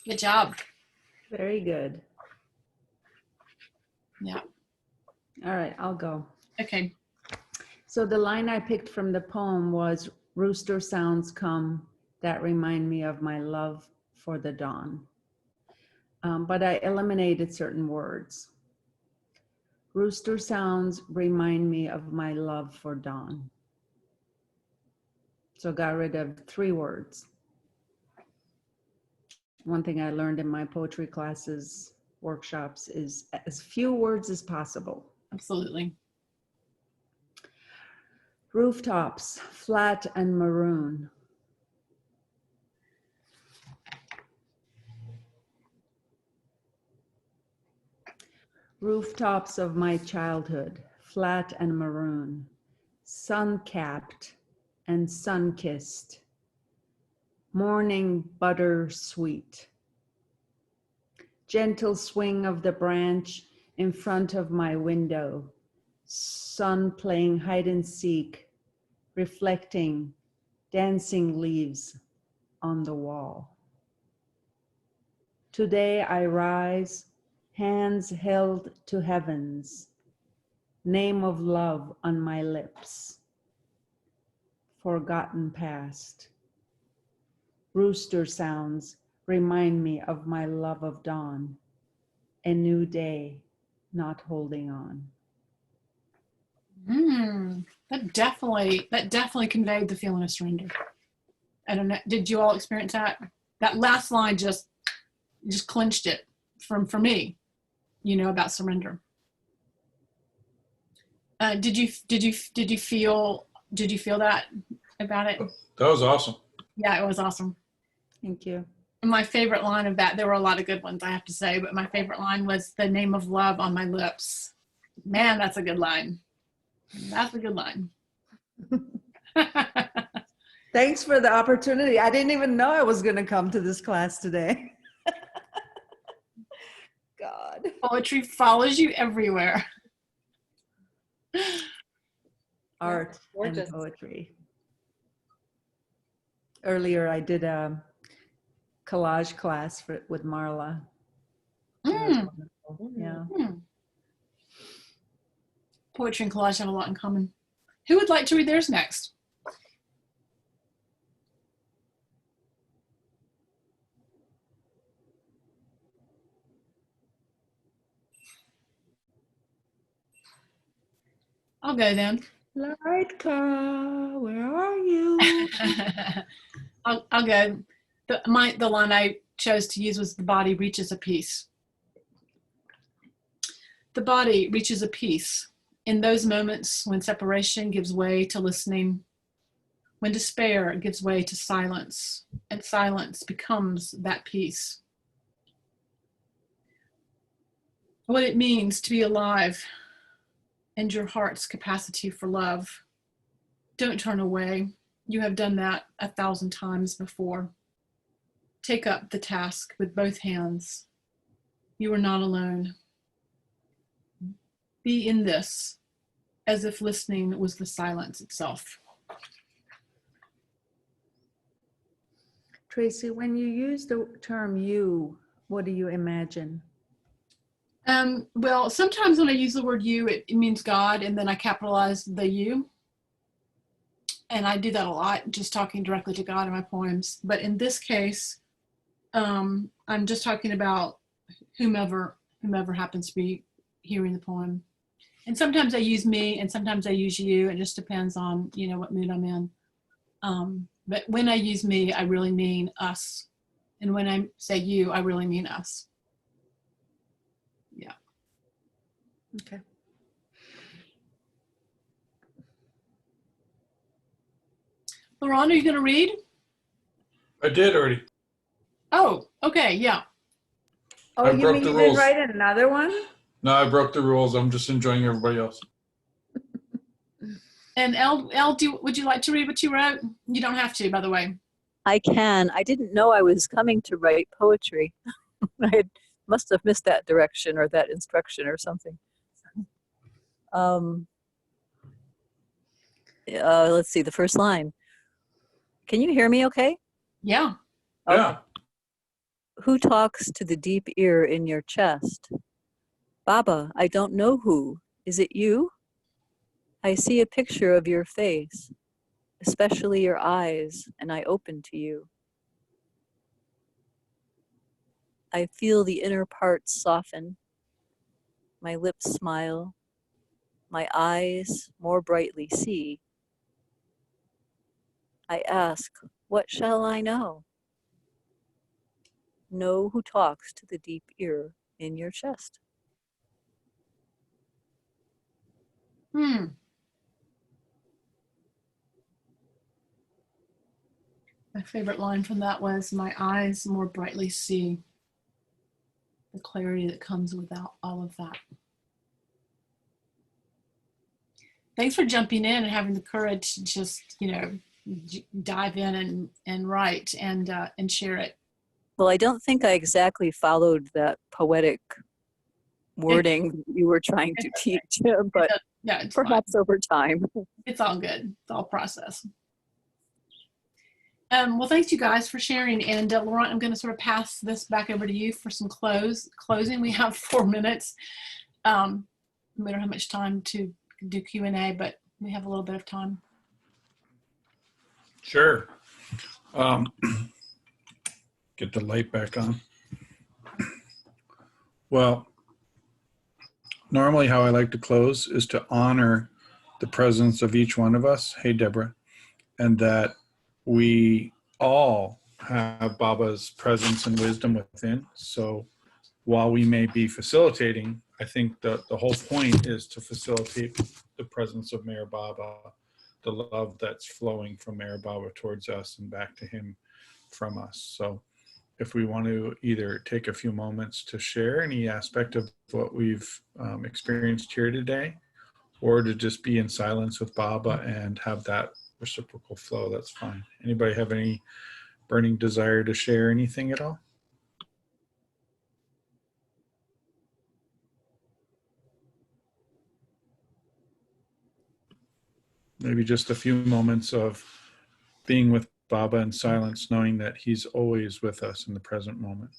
Good job. Very good. Yeah. All right, I'll go. Okay. So the line I picked from the poem was, rooster sounds come that remind me of my love for the dawn. But I eliminated certain words. Rooster sounds remind me of my love for dawn. So got rid of 3 words. One thing I learned in my poetry classes, workshops, is as few words as possible. Absolutely. Rooftops, flat and maroon. Rooftops of my childhood, flat and maroon, sun-capped and sun-kissed, morning butter sweet. Gentle swing of the branch in front of my window, sun playing hide and seek, reflecting dancing leaves on the wall. Today I rise, hands held to heavens, name of love on my lips, forgotten past. Rooster sounds remind me of my love of dawn, a new day not holding on. That definitely conveyed the feeling of surrender. I don't know. Did you all experience that? That last line just clinched it for me, about surrender. Did you feel that about it? That was awesome. Yeah, it was awesome. Thank you. My favorite line of that, there were a lot of good ones, I have to say, but my favorite line was the name of love on my lips. Man, that's a good line. That's a good line. Thanks for the opportunity. I didn't even know I was going to come to this class today. God. Poetry follows you everywhere. Art and poetry. Earlier, I did a collage class with Marla. Yeah. Poetry and collage have a lot in common. Who would like to read theirs next? I'll go then. Light car, where are you? I'll go. The line I chose to use was the body reaches a peace. The body reaches a peace in those moments when separation gives way to listening, when despair gives way to silence, and silence becomes that peace. What it means to be alive and your heart's capacity for love. Don't turn away. You have done that 1,000 times before. Take up the task with both hands. You are not alone. Be in this, as if listening was the silence itself. Tracey, when you use the term you, what do you imagine? Well, sometimes when I use the word you, it means God, and then I capitalize the you. And I do that a lot, just talking directly to God in my poems. But in this case, I'm just talking about whomever happens to be hearing the poem. And sometimes I use me, and sometimes I use you. It just depends on, you know, what mood I'm in. But when I use me, I really mean us. And when I say you, I really mean us. Yeah. Okay. Laurent, are you going to read? I did already. Oh, okay. Yeah. Oh, I you broke mean the you didn't rules. write another one? No, I broke the rules. I'm just enjoying everybody else. And would you like to read what you wrote? You don't have to, by the way. I can. I didn't know I was coming to write poetry. Must have missed that direction or that instruction or something. Let's see, the first line. Can you hear me okay? Yeah. Okay. Yeah. Who talks to the deep ear in your chest? Baba, I don't know who. Is it you? I see a picture of your face, especially your eyes, and I open to you. I feel the inner parts soften. My lips smile. My eyes more brightly see. I ask, what shall I know? Know who talks to the deep ear in your chest. My favorite line from that was, my eyes more brightly see. The clarity that comes without all of that. Thanks for jumping in and having the courage to just, you know, dive in and write and share it. Well, I don't think I exactly followed that poetic wording you were trying to teach, but yeah, it's perhaps fine. over time. It's all good. It's all process. Well, thanks you guys for sharing. And Laurent, I'm going to sort of pass this back over to you for some closing. We have 4 minutes. We don't have much time to do Q&A, but we have a little bit of time. Sure. Get the light back on. Well, normally how I like to close is to honor the presence of each one of us. Hey, Deborah. And that we all have Baba's presence and wisdom within. So while we may be facilitating, I think the whole point is to facilitate the presence of Mayor Baba, the love that's flowing from Mayor Baba towards us and back to him from us. So if we want to either take a few moments to share any aspect of what we've experienced here today, or to just be in silence with Baba and have that reciprocal flow, that's fine. Anybody have any burning desire to share anything at all? Maybe just a few moments of being with Baba in silence, knowing that he's always with us in the present moment.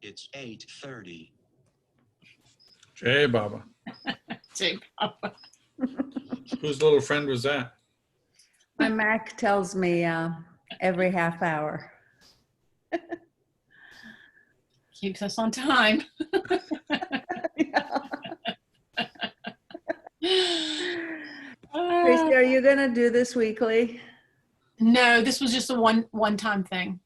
It's 8:30. Jay Baba. Jay Papa. Whose little friend was that? My Mac tells me every half hour. Keeps us on time. Tracey, are you going to do this weekly? No, this was just a one-time thing.